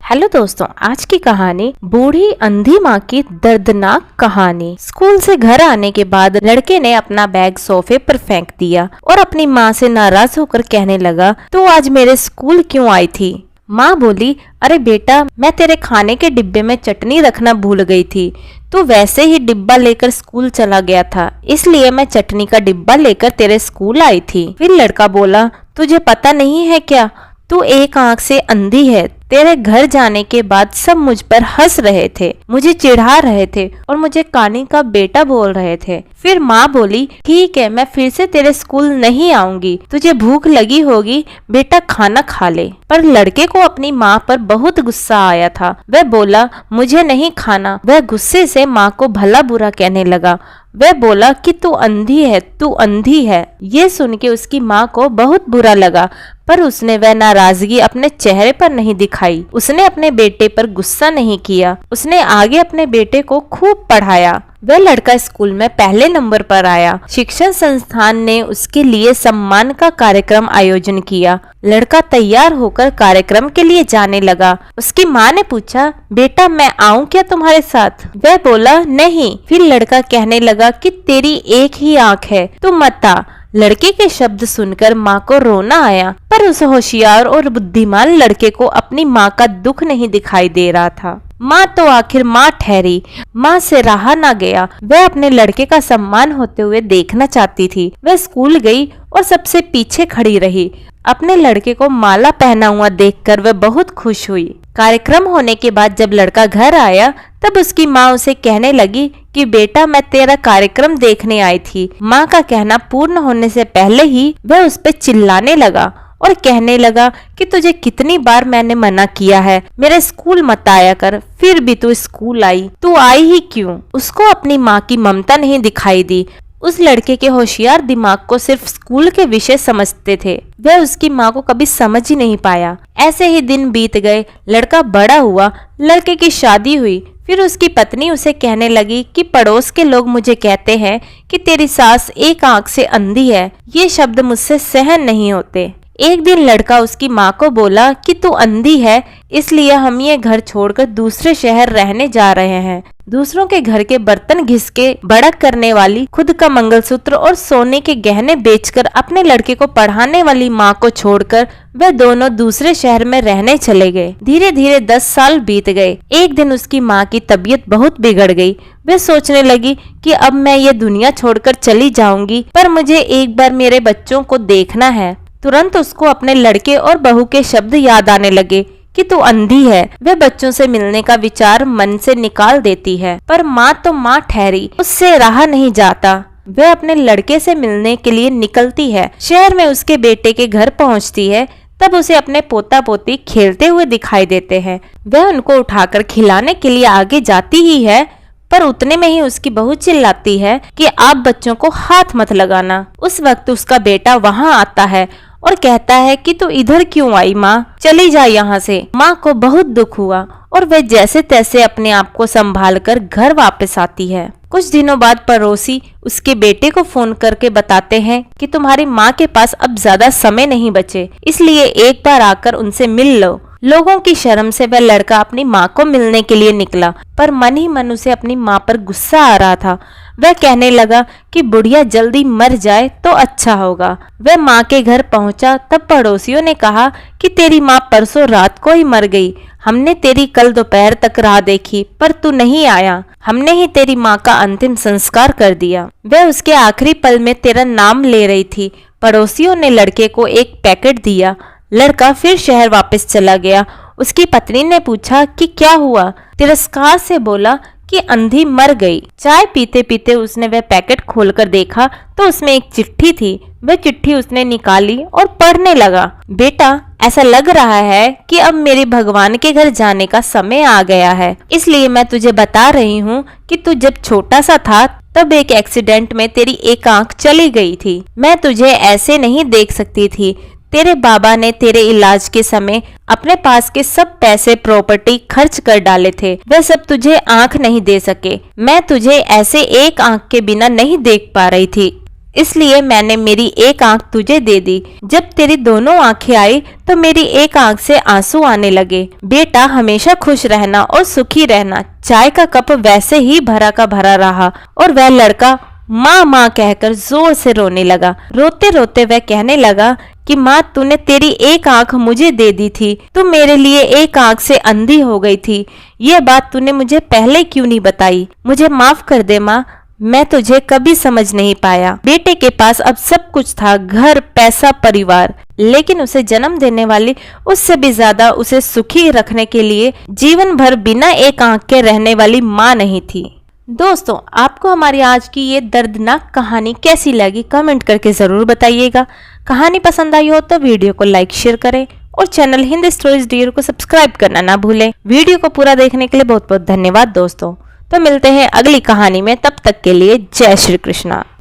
Hello दोस्तों, आज की कहानी बूढ़ी अंधी माँ की दर्दनाक कहानी। स्कूल से घर आने के बाद लड़के ने अपना बैग सोफे पर फेंक दिया और अपनी माँ से नाराज होकर कहने लगा, तू आज मेरे स्कूल क्यों आई थी? माँ बोली, अरे बेटा, मैं तेरे खाने के डिब्बे में चटनी रखना भूल गई थी। तू वैसे ही डिब्बा लेकर स्कूल चला गया था, इसलिए मैं चटनी का डिब्बा लेकर तेरे स्कूल आई थी। फिर लड़का बोला, तुझे पता नहीं है क्या, तू एक आंख से अंधी है। तेरे घर जाने के बाद सब मुझ पर हंस रहे थे, मुझे चिढ़ा रहे थे और मुझे कानी का बेटा बोल रहे थे। फिर माँ बोली, ठीक है, मैं फिर से तेरे स्कूल नहीं आऊंगी। तुझे भूख लगी होगी, बेटा खाना खा ले। पर लड़के को अपनी माँ पर बहुत गुस्सा आया था। वह बोला, मुझे नहीं खाना। वह गुस्से से माँ को भला बुरा कहने लगा। वह बोला कि तू अंधी है, तू अंधी है। ये सुन के उसकी माँ को बहुत बुरा लगा, पर उसने वह नाराजगी अपने चेहरे पर नहीं दिखाई। उसने अपने बेटे पर गुस्सा नहीं किया। उसने आगे अपने बेटे को खूब पढ़ाया। वह लड़का स्कूल में पहले नंबर पर आया। शिक्षण संस्थान ने उसके लिए सम्मान का कार्यक्रम आयोजन किया। लड़का तैयार होकर कार्यक्रम के लिए जाने लगा। उसकी माँ ने पूछा, बेटा मैं आऊं क्या तुम्हारे साथ? वह बोला, नहीं। फिर लड़का कहने लगा कि तेरी एक ही आंख है, तू मत आ। लड़के के शब्द सुनकर माँ को रोना आया, पर उस होशियार और बुद्धिमान लड़के को अपनी माँ का दुख नहीं दिखाई दे रहा था। माँ तो आखिर माँ ठहरी। माँ से रहा ना गया। वह अपने लड़के का सम्मान होते हुए देखना चाहती थी। वह स्कूल गई और सबसे पीछे खड़ी रही। अपने लड़के को माला पहना हुआ देखकर वह बहुत खुश हुई। कार्यक्रम होने के बाद जब लड़का घर आया, तब उसकी माँ उसे कहने लगी कि बेटा, मैं तेरा कार्यक्रम देखने आई थी। माँ का कहना पूर्ण होने से पहले ही वह उस पर चिल्लाने लगा और कहने लगा कि तुझे कितनी बार मैंने मना किया है, मेरे स्कूल मत आया कर, फिर भी तू स्कूल आई। तू आई ही क्यों? उसको अपनी माँ की ममता नहीं दिखाई दी। उस लड़के के होशियार दिमाग को सिर्फ स्कूल के विषय समझते थे। वह उसकी माँ को कभी समझ ही नहीं पाया। ऐसे ही दिन बीत गए। लड़का बड़ा हुआ, लड़के की शादी हुई। फिर उसकी पत्नी उसे कहने लगी कि पड़ोस के लोग मुझे कहते हैं कि तेरी सास एक आंख से अंधी है। ये शब्द मुझसे सहन नहीं होते। एक दिन लड़का उसकी माँ को बोला कि तू अंधी है, इसलिए हम ये घर छोड़कर दूसरे शहर रहने जा रहे हैं। दूसरों के घर के बर्तन घिस के बड़ा करने वाली, खुद का मंगलसूत्र और सोने के गहने बेचकर अपने लड़के को पढ़ाने वाली माँ को छोड़कर वे दोनों दूसरे शहर में रहने चले गए। धीरे धीरे 10 साल बीत गए। एक दिन उसकी माँ की तबीयत बहुत बिगड़ गई। वे सोचने लगी कि अब मैं ये दुनिया छोड़कर चली जाऊंगी, पर मुझे एक बार मेरे बच्चों को देखना है। तुरंत उसको अपने लड़के और बहू के शब्द याद आने लगे कि तू अंधी है। वह बच्चों से मिलने का विचार मन से निकाल देती है, पर माँ तो माँ ठहरी, उससे रहा नहीं जाता। वह अपने लड़के से मिलने के लिए निकलती है। शहर में उसके बेटे के घर पहुँचती है, तब उसे अपने पोता पोती खेलते हुए दिखाई देते हैं। वह उनको उठाकर खिलाने के लिए आगे जाती ही है, पर उतने में ही उसकी बहू चिल्लाती है कि आप बच्चों को हाथ मत लगाना। उस वक्त उसका बेटा वहाँ आता है और कहता है कि तू इधर क्यों आई माँ, चली जा यहाँ से। माँ को बहुत दुख हुआ और वह जैसे तैसे अपने आप को संभाल कर घर वापस आती है। कुछ दिनों बाद पड़ोसी उसके बेटे को फोन करके बताते हैं कि तुम्हारी माँ के पास अब ज्यादा समय नहीं बचे, इसलिए एक बार आकर उनसे मिल लो। लोगों की शर्म से वह लड़का अपनी माँ को मिलने के लिए निकला, पर मन ही मन उसे अपनी माँ पर गुस्सा आ रहा था। वह कहने लगा कि बुढ़िया जल्दी मर जाए तो अच्छा होगा। वह माँ के घर पहुँचा, तब पड़ोसियों ने कहा कि तेरी माँ परसों रात को ही मर गई। हमने तेरी कल दोपहर तक राह देखी, पर तू नहीं आया। हमने ही तेरी माँ का अंतिम संस्कार कर दिया। वह उसके आखिरी पल में तेरा नाम ले रही थी। पड़ोसियों ने लड़के को एक पैकेट दिया। लड़का फिर शहर वापस चला गया। उसकी पत्नी ने पूछा कि क्या हुआ? तिरस्कार से बोला कि अंधी मर गई। चाय पीते पीते उसने वह पैकेट खोलकर देखा तो उसमें एक चिट्ठी थी। वह चिट्ठी उसने निकाली और पढ़ने लगा, बेटा, ऐसा लग रहा है कि अब मेरे भगवान के घर जाने का समय आ गया है, इसलिए मैं तुझे बता रही हूँ कि तू जब छोटा सा था तब एक एक्सीडेंट में तेरी एक आंख चली गई थी। मैं तुझे ऐसे नहीं देख सकती थी। तेरे बाबा ने तेरे इलाज के समय अपने पास के सब पैसे प्रॉपर्टी खर्च कर डाले थे। वह सब तुझे आंख नहीं दे सके। मैं तुझे ऐसे एक आंख के बिना नहीं देख पा रही थी। इसलिए मैंने मेरी एक आंख तुझे दे दी। जब तेरी दोनों आंखें आई तो मेरी एक आंख से आंसू आने लगे। बेटा हमेशा खुश रहना और सुखी रहना। चाय का कप वैसे ही भरा का भरा रहा और वह लड़का माँ माँ कहकर जोर से रोने लगा। रोते रोते वह कहने लगा कि माँ तूने तेरी एक आंख मुझे दे दी थी, तू मेरे लिए एक आंख से अंधी हो गई थी। ये बात तूने मुझे पहले क्यों नहीं बताई? मुझे माफ कर दे माँ, मैं तुझे कभी समझ नहीं पाया। बेटे के पास अब सब कुछ था, घर, पैसा, परिवार, लेकिन उसे जन्म देने वाली उससे भी ज्यादा उसे सुखी रखने के लिए जीवन भर बिना एक आंख के रहने वाली माँ नहीं थी। दोस्तों, आपको हमारी आज की ये दर्दनाक कहानी कैसी लगी कमेंट करके जरूर बताइएगा। कहानी पसंद आई हो तो वीडियो को लाइक शेयर करें और चैनल हिंदी स्टोरीज डियर को सब्सक्राइब करना ना भूलें। वीडियो को पूरा देखने के लिए बहुत बहुत धन्यवाद दोस्तों। तो मिलते हैं अगली कहानी में, तब तक के लिए जय श्री कृष्णा।